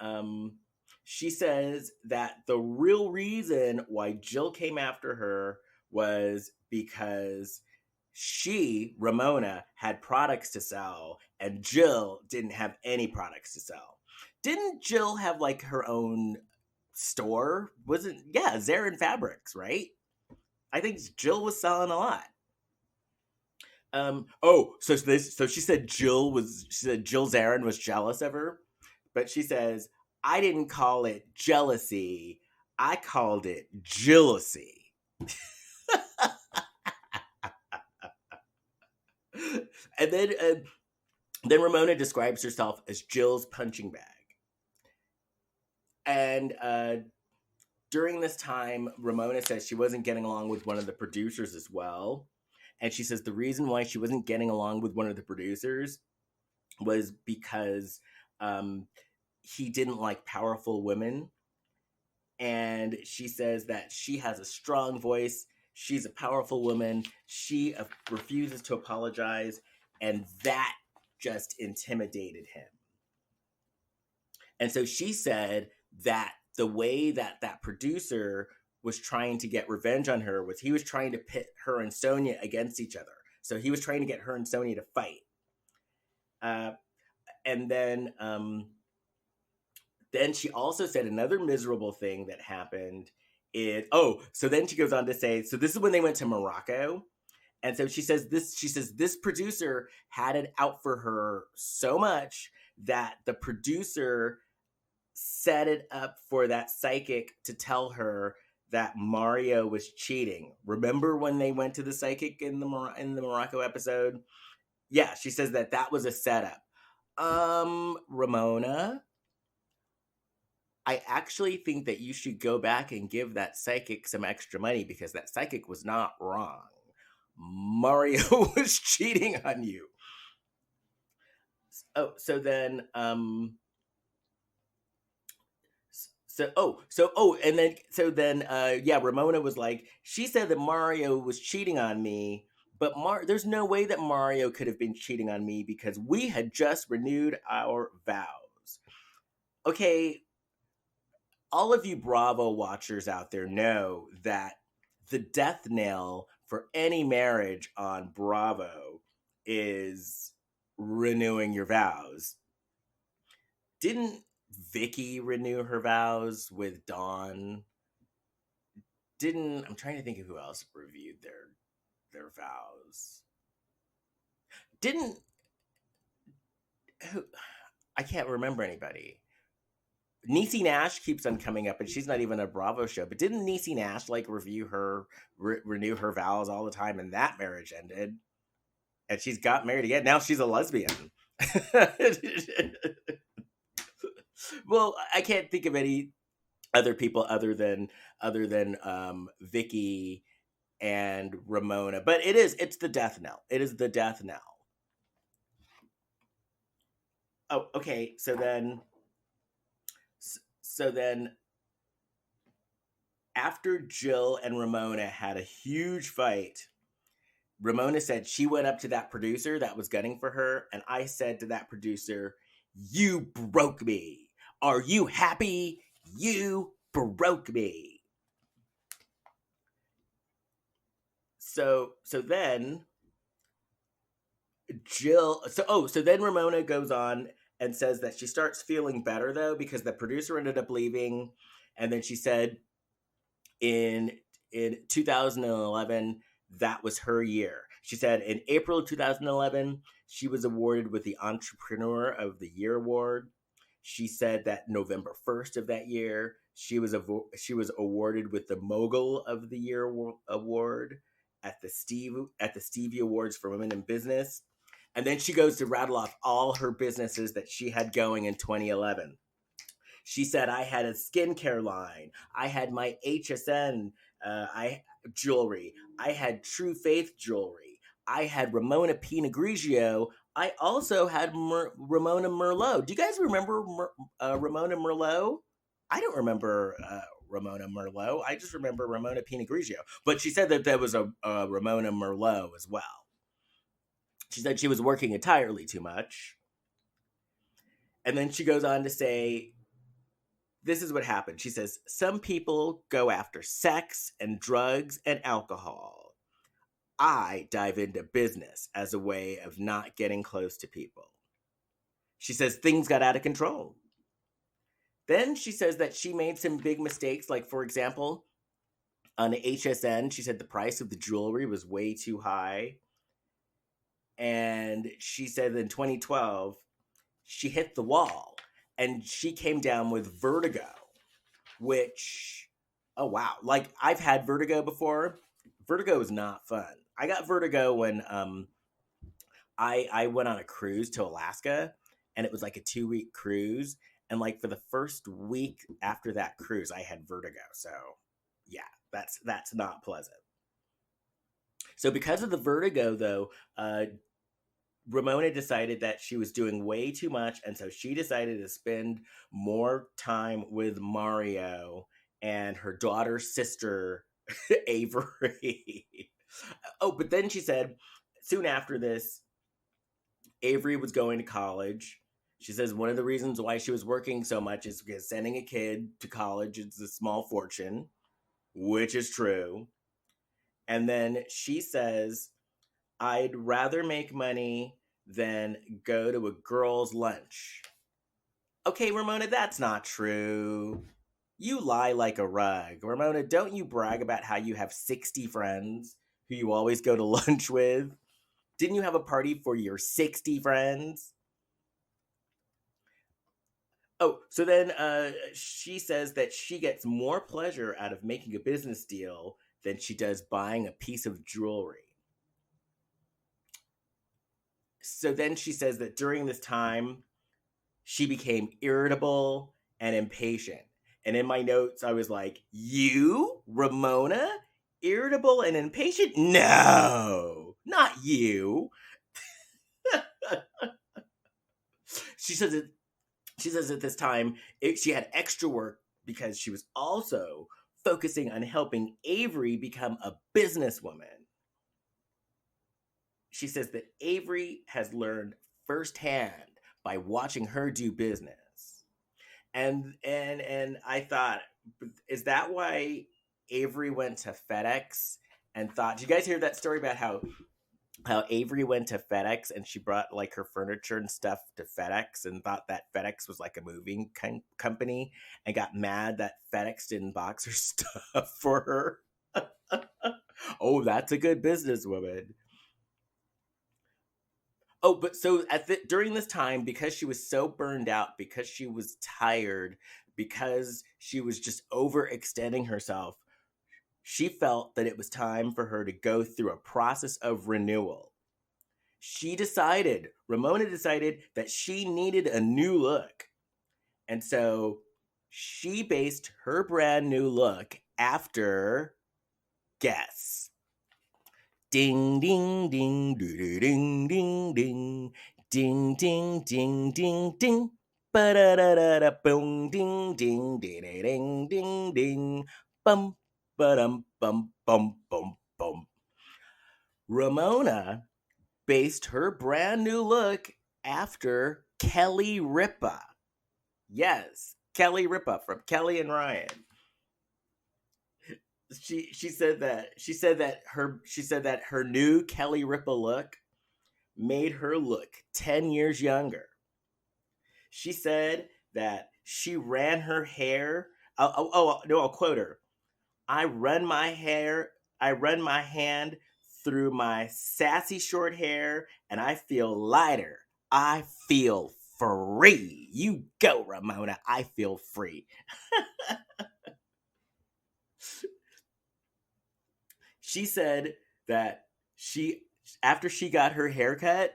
she says that the real reason why Jill came after her was because she, Ramona, had products to sell and Jill didn't have any products to sell. Didn't Jill have like her own store? Wasn't, yeah, Zarin Fabrics, right? I think Jill was selling a lot. So she said Jill Zarin was jealous of her, but she says I didn't call it jealousy, I called it jealousy. And then Ramona describes herself as Jill's punching bag. And during this time, Ramona says she wasn't getting along with one of the producers as well. And she says the reason why she wasn't getting along with one of the producers was because he didn't like powerful women. And she says that she has a strong voice. She's a powerful woman. She refuses to apologize. And that just intimidated him. And so she said that the way that that producer was trying to get revenge on her was he was trying to pit her and Sonia against each other. So he was trying to get her and Sonia to fight. And then she also said another miserable thing that happened is, so then she goes on to say, so this is when they went to Morocco. And so she says this producer had it out for her so much that the producer set it up for that psychic to tell her that Mario was cheating. Remember when they went to the psychic in the Morocco episode? Yeah, she says that was a setup. Ramona, I actually think that you should go back and give that psychic some extra money because that psychic was not wrong. Mario was cheating on you. So then Yeah, Ramona was like, she said that Mario was cheating on me, but there's no way that Mario could have been cheating on me because we had just renewed our vows. Okay, all of you Bravo watchers out there know that the death knell for any marriage on Bravo is renewing your vows. Didn't Vicky renew her vows with Dawn? Didn't I'm trying to think of who else reviewed their vows. Didn't who, I can't remember anybody. Niecy Nash keeps on coming up, and she's not even a Bravo show. But didn't Niecy Nash like renew her vows all the time, and that marriage ended, and she's got married again. Now she's a lesbian. Well, I can't think of any other people other than Vicky and Ramona, but it's the death knell. It is the death knell. Oh, okay. So then after Jill and Ramona had a huge fight, Ramona said she went up to that producer that was gunning for her, and I said to that producer, "You broke me. Are you happy? You broke me." So then so then Ramona goes on and says that she starts feeling better though because the producer ended up leaving, and then she said in 2011 that was her year. She said in April 2011 she was awarded with the Entrepreneur of the Year award. She said that November 1st of that year she was awarded with the Mogul of the Year award at the Stevie Awards for Women in Business. And then she goes to rattle off all her businesses that she had going in 2011. She said, I had a skincare line. I had my HSN I jewelry. I had True Faith jewelry. I had Ramona Pinot Grigio. I also had Ramona Merlot. Do you guys remember Ramona Merlot? I don't remember Ramona Merlot. I just remember Ramona Pinot Grigio. But she said that there was a Ramona Merlot as well. She said she was working entirely too much. And then she goes on to say, this is what happened. She says, some people go after sex and drugs and alcohol. I dive into business as a way of not getting close to people. She says things got out of control. Then she says that she made some big mistakes. Like, for example, on the HSN, she said the price of the jewelry was way too high. And she said in 2012, she hit the wall and she came down with vertigo, which, oh wow, like I've had vertigo before. Vertigo is not fun. I got vertigo when I went on a cruise to Alaska, and it was like a 2-week cruise, and like for the first week after that cruise I had vertigo. So yeah, that's not pleasant. So because of the vertigo though, Ramona decided that she was doing way too much, and so she decided to spend more time with Mario and her daughter's sister, Avery. Oh, but then she said soon after this, Avery was going to college. She says one of the reasons why she was working so much is because sending a kid to college is a small fortune, which is true. And then she says, I'd rather make money than go to a girl's lunch. Okay, Ramona, that's not true. You lie like a rug. Ramona, don't you brag about how you have 60 friends who you always go to lunch with? Didn't you have a party for your 60 friends? Oh, so then she says that she gets more pleasure out of making a business deal than she does buying a piece of jewelry. So then she says that during this time, she became irritable and impatient. And in my notes, I was like, you, Ramona? Irritable and impatient? No, not you. She says at this time she had extra work because she was also focusing on helping Avery become a businesswoman. She says that Avery has learned firsthand by watching her do business. And I thought, is that why Avery went to FedEx and thought? Did you guys hear that story about how Avery went to FedEx and she brought like her furniture and stuff to FedEx and thought that FedEx was like a moving company and got mad that FedEx didn't box her stuff for her? Oh, that's a good businesswoman. Oh, but so during this time, because she was so burned out, because she was tired, because she was just overextending herself, she felt that it was time for her to go through a process of renewal. Ramona decided that she needed a new look. And so she based her brand new look after, guess. Ding, ding, ding, doo, doo, ding, ding, ding. Ding, ding, ding, ding, ding. Ba-da-da-da-da, boom, ding, ding, ding, ding, ding, ding. Bum, ba-dum, bum, bum, bum, bum. Ramona based her brand new look after Kelly Ripa. Yes, Kelly Ripa from Kelly and Ryan. She said that her new Kelly Ripa look made her look 10 years younger. She said that she ran her hair. No, I'll quote her. I run my hand through my sassy short hair and I feel lighter. I feel free. You go, Ramona. I feel free. She said that after she got her haircut,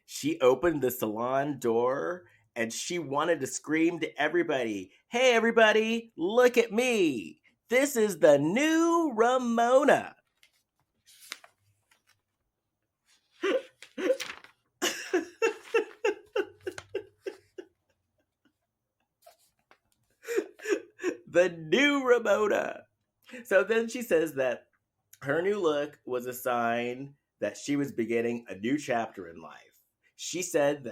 she opened the salon door and she wanted to scream to everybody, "Hey, everybody, look at me. This is the new Ramona." The new Ramona. So then she says that her new look was a sign that she was beginning a new chapter in life. She said,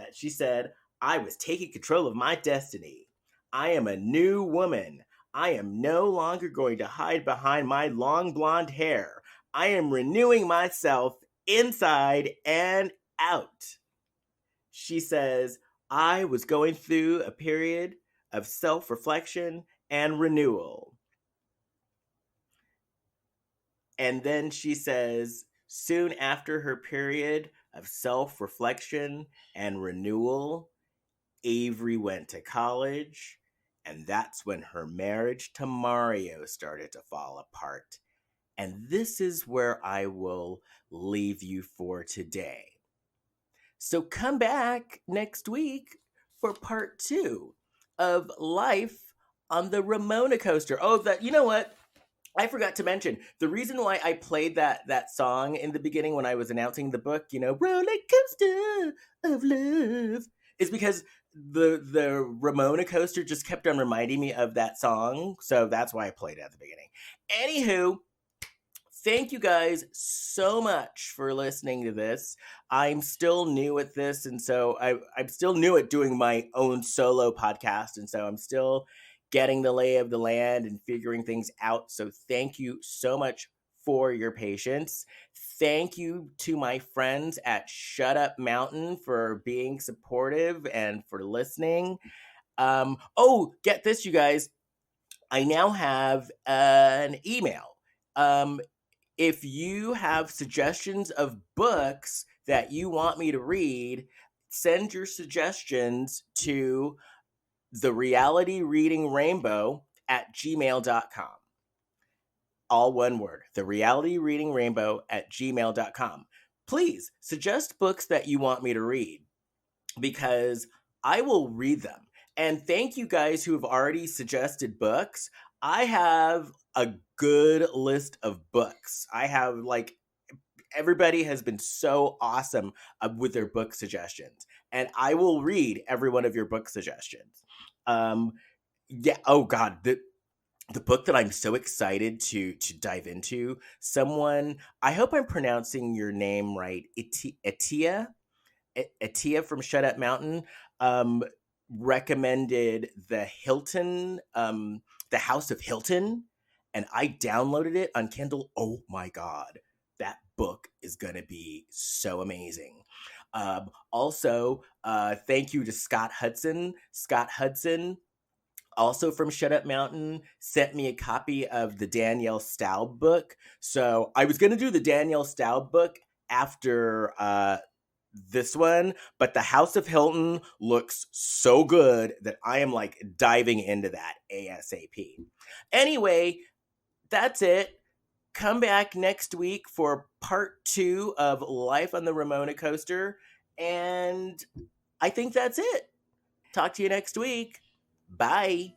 "I was taking control of my destiny. I am a new woman. I am no longer going to hide behind my long blonde hair. I am renewing myself inside and out." She says, "I was going through a period of self reflection and renewal." And then she says, soon after her period of self reflection and renewal, Avery went to college. And that's when her marriage to Mario started to fall apart. And this is where I will leave you for today. So come back next week for part 2 of Life on the Ramona Coaster. Oh, you know what? I forgot to mention the reason why I played that song in the beginning when I was announcing the book, roller coaster of love, is because the Ramona Coaster just kept on reminding me of that song, so that's why I played it at the beginning. Anywho, thank you guys so much for listening to this. I'm still new at this, and so I'm still new at doing my own solo podcast, and so I'm still getting the lay of the land and figuring things out. So thank you so much for your patience. Thank you to my friends at Shut Up Mountain for being supportive and for listening. Get this, you guys. I now have an email. If you have suggestions of books that you want me to read, send your suggestions to therealityreadingrainbow@gmail.com. All one word, therealityreadingrainbow@gmail.com. Please suggest books that you want me to read because I will read them. And thank you guys who have already suggested books. I have a good list of books. I have everybody has been so awesome with their book suggestions, and I will read every one of your book suggestions. Yeah. Oh God, the book that I'm so excited to dive into. Someone, I hope I'm pronouncing your name right. Itia, Atia from Shut Up Mountain, um, recommended the House of Hilton, and I downloaded it on Kindle. Oh my god, that book is gonna be so amazing. Also, thank you to Scott Hudson. Scott Hudson, also from Shut Up Mountain, sent me a copy of the Danielle Staub book. So I was gonna do the Danielle Staub book after this one, but the House of Hilton looks so good that I am like diving into that ASAP. Anyway, that's it. Come back next week for part 2 of Life on the Ramona Coaster. And I think that's it. Talk to you next week. Bye.